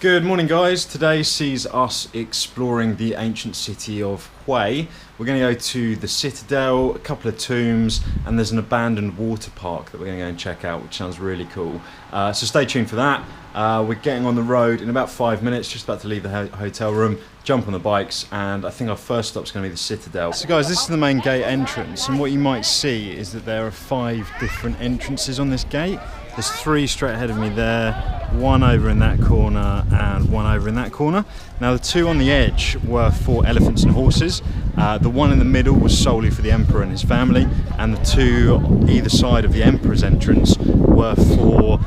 Good morning guys, today sees us exploring the ancient city of Way. We're going to go to the Citadel, a couple of tombs, and there's an abandoned water park that we're going to go and check out, which sounds really cool. So stay tuned for that. We're getting on the road in about 5 minutes, just about to leave the hotel room, jump on the bikes, and I think our first stop's going to be the Citadel. So guys, this is the main gate entrance, and what you might see is that there are 5 different entrances on this gate. There's 3 straight ahead of me there, 1 over in that corner and 1 over in that corner. Now the 2 on the edge were for elephants and horses. The 1 in the middle was solely for the Emperor and his family, and the 2 either side of the Emperor's entrance were for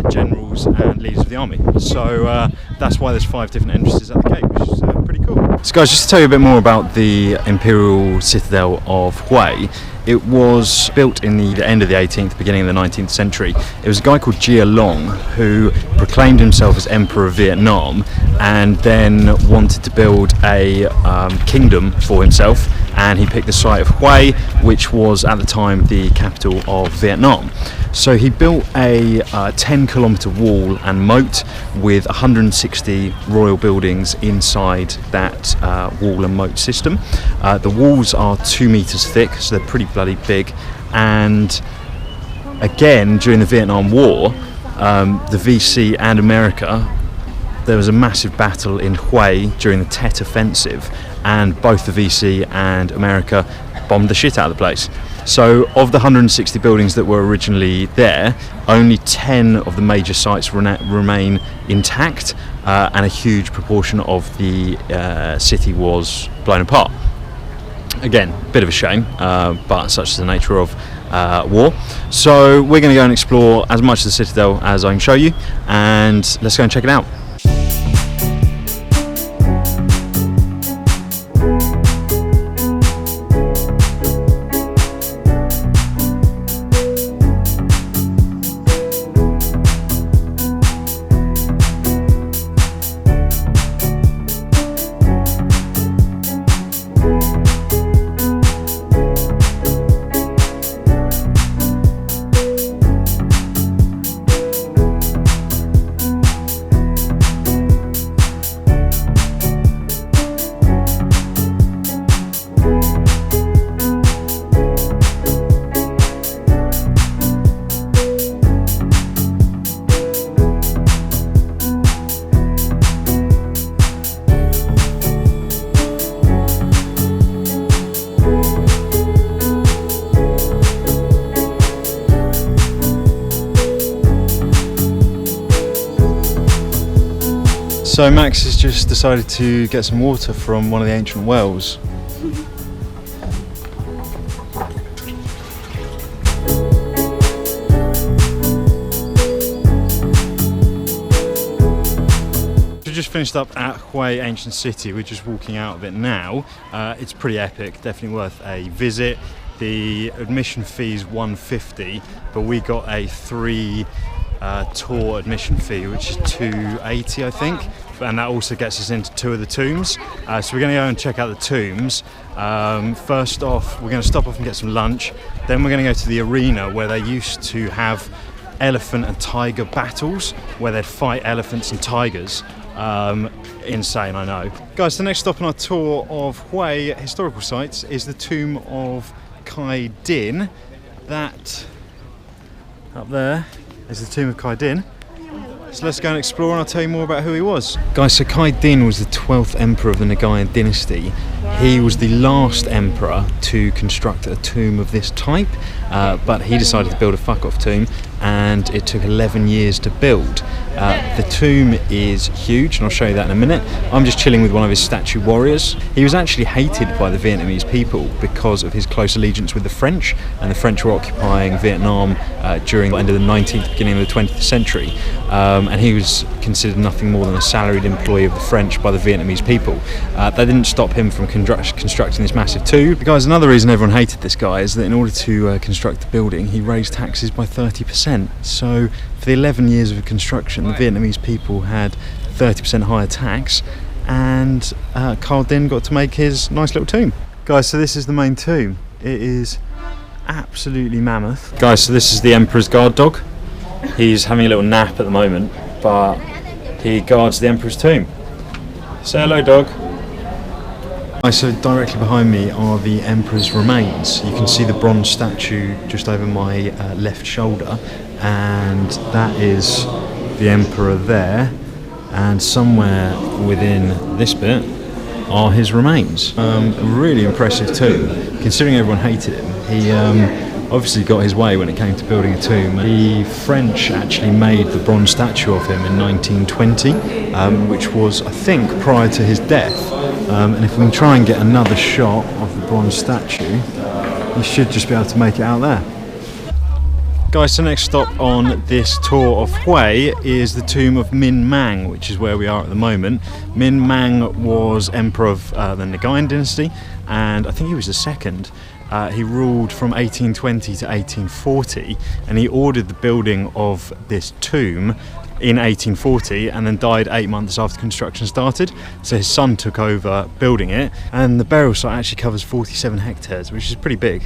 generals and leaders of the army. So that's why there's 5 different entrances at the gate, which is pretty cool. So guys, just to tell you a bit more about the Imperial Citadel of Way. It was built in the end of the 18th, beginning of the 19th century. It was a guy called Jia Long who proclaimed himself as Emperor of Vietnam and then wanted to build a kingdom for himself, and he picked the site of Hue, which was at the time the capital of Vietnam. So he built a 10-kilometre wall and moat with 160 royal buildings inside that wall and moat system. The walls are 2 meters thick, so they're pretty bloody big. And again, during the Vietnam War, the VC and America, there was a massive battle in Hue during the Tet Offensive, and both the VC and America bombed the shit out of the place. So of the 160 buildings that were originally there, only 10 of the major sites remain intact, and a huge proportion of the city was blown apart. Again, a bit of a shame, but such is the nature of war. So we're going to go and explore as much of the Citadel as I can show you, and let's go and check it out. So Max has just decided to get some water from one of the ancient wells. We just finished up at Hue Ancient City. We're just walking out of it now. It's pretty epic, definitely worth a visit. The admission fee is $150, but we got a 3 tour admission fee, which is $280, I think, and that also gets us into 2 of the tombs. So we're going to go and check out the tombs. First off, we're going to stop off and get some lunch. Then we're going to go to the arena where they used to have elephant and tiger battles, where they'd fight elephants and tigers. Insane, I know. Guys, the next stop on our tour of Hue historical sites is the tomb of Khai Din. That up there is the tomb of Khai Din. So let's go and explore, and I'll tell you more about who he was. Guys, so Khai Din was the 12th emperor of the Nagayan dynasty. He was the last emperor to construct a tomb of this type, but he decided to build a fuck-off tomb, and it took 11 years to build. The tomb is huge, and I'll show you that in a minute. I'm just chilling with one of his statue warriors. He was actually hated by the Vietnamese people because of his close allegiance with the French, and the French were occupying Vietnam during the end of the 19th, beginning of the 20th century. And he was considered nothing more than a salaried employee of the French by the Vietnamese people. That didn't stop him from constructing this massive tomb. But guys, another reason everyone hated this guy is that in order to construct the building, he raised taxes by 30%. So for the 11 years of construction, the Vietnamese people had 30% higher tax, and Khai Din got to make his nice little tomb. Guys, so this is the main tomb. It is absolutely mammoth. Guys, so this is the Emperor's guard dog. He's having a little nap at the moment, but he guards the Emperor's tomb. Say hello, dog. So directly behind me are the Emperor's remains. You can see the bronze statue just over my left shoulder, and that is the Emperor there, and somewhere within this bit are his remains. A really impressive tomb, considering everyone hated him. He obviously got his way when it came to building a tomb. The French actually made the bronze statue of him in 1920, which was, I think, prior to his death. And if we can try and get another shot of the bronze statue, you should just be able to make it out there. Guys, the next stop on this tour of Way is the tomb of Mang, which is where we are at the moment. Mang was emperor of the Nagayan dynasty, and I think he was the second. He ruled from 1820 to 1840, and he ordered the building of this tomb in 1840 and then died 8 months after construction started. So his son took over building it, and the burial site actually covers 47 hectares, which is pretty big.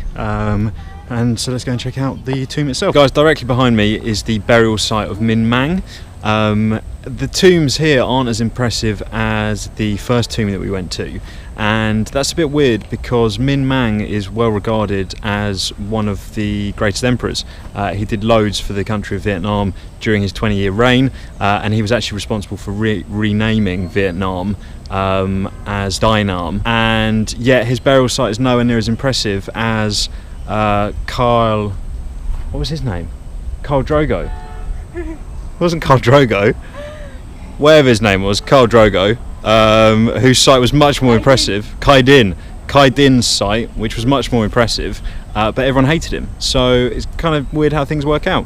And so let's go and check out the tomb itself. Guys, directly behind me is the burial site of Mang. The tombs here aren't as impressive as the first tomb that we went to, and that's a bit weird because Mang is well regarded as one of the greatest emperors. He did loads for the country of Vietnam during his 20-year reign, and he was actually responsible for renaming Vietnam as Dai Nam, and yet his burial site is nowhere near as impressive as Carl, what was his name? Carl Drogo. It wasn't Carl Drogo. Whatever his name was, Carl Drogo, whose site was much more impressive. Kai Din's site, which was much more impressive, but everyone hated him. So it's kind of weird how things work out.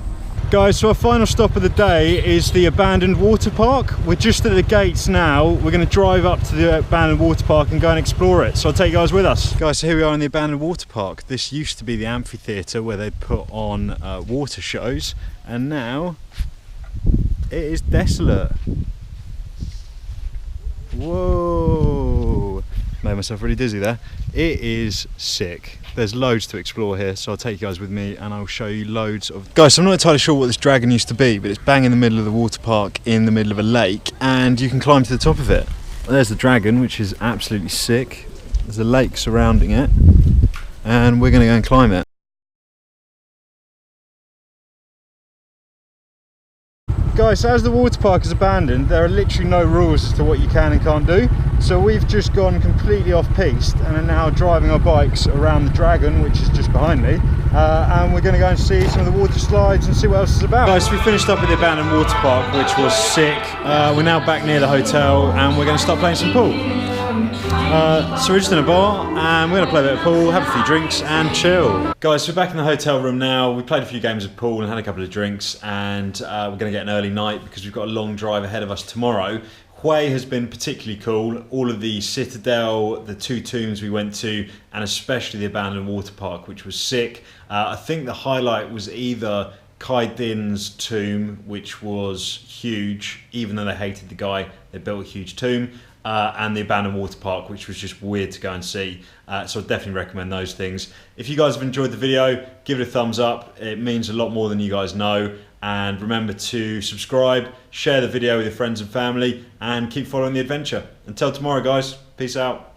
Guys, so our final stop of the day is the abandoned water park. We're just at the gates now. We're going to drive up to the abandoned water park and go and explore it. So I'll take you guys with us. Guys, so here we are in the abandoned water park. This used to be the amphitheatre where they'd put on water shows, and now it is desolate. Whoa! Made myself really dizzy there. It is sick. There's loads to explore here, so I'll take you guys with me and I'll show you loads of... Guys, so I'm not entirely sure what this dragon used to be, but it's bang in the middle of the water park in the middle of a lake, and you can climb to the top of it. There's the dragon, which is absolutely sick. There's a lake surrounding it, and we're going to go and climb it. Guys, so as the water park is abandoned, there are literally no rules as to what you can and can't do. So we've just gone completely off piste and are now driving our bikes around the dragon, which is just behind me. And we're going to go and see some of the water slides and see what else is about. Guys, we finished up at the abandoned water park, which was sick. We're now back near the hotel and we're going to start playing some pool. So we're just in a bar and we're going to play a bit of pool, have a few drinks and chill. Guys, so we're back in the hotel room now. We played a few games of pool and had a couple of drinks, and we're going to get an early night because we've got a long drive ahead of us tomorrow. Way has been particularly cool. All of the Citadel, the two tombs we went to, and especially the abandoned water park, which was sick. I think the highlight was either Kai Din's tomb, which was huge. Even though they hated the guy, they built a huge tomb. And the abandoned water park, which was just weird to go and see. So I definitely recommend those things. If you guys have enjoyed the video, give it a thumbs up. It means a lot more than you guys know. And remember to subscribe, share the video with your friends and family, and keep following the adventure. Until tomorrow, guys. Peace out.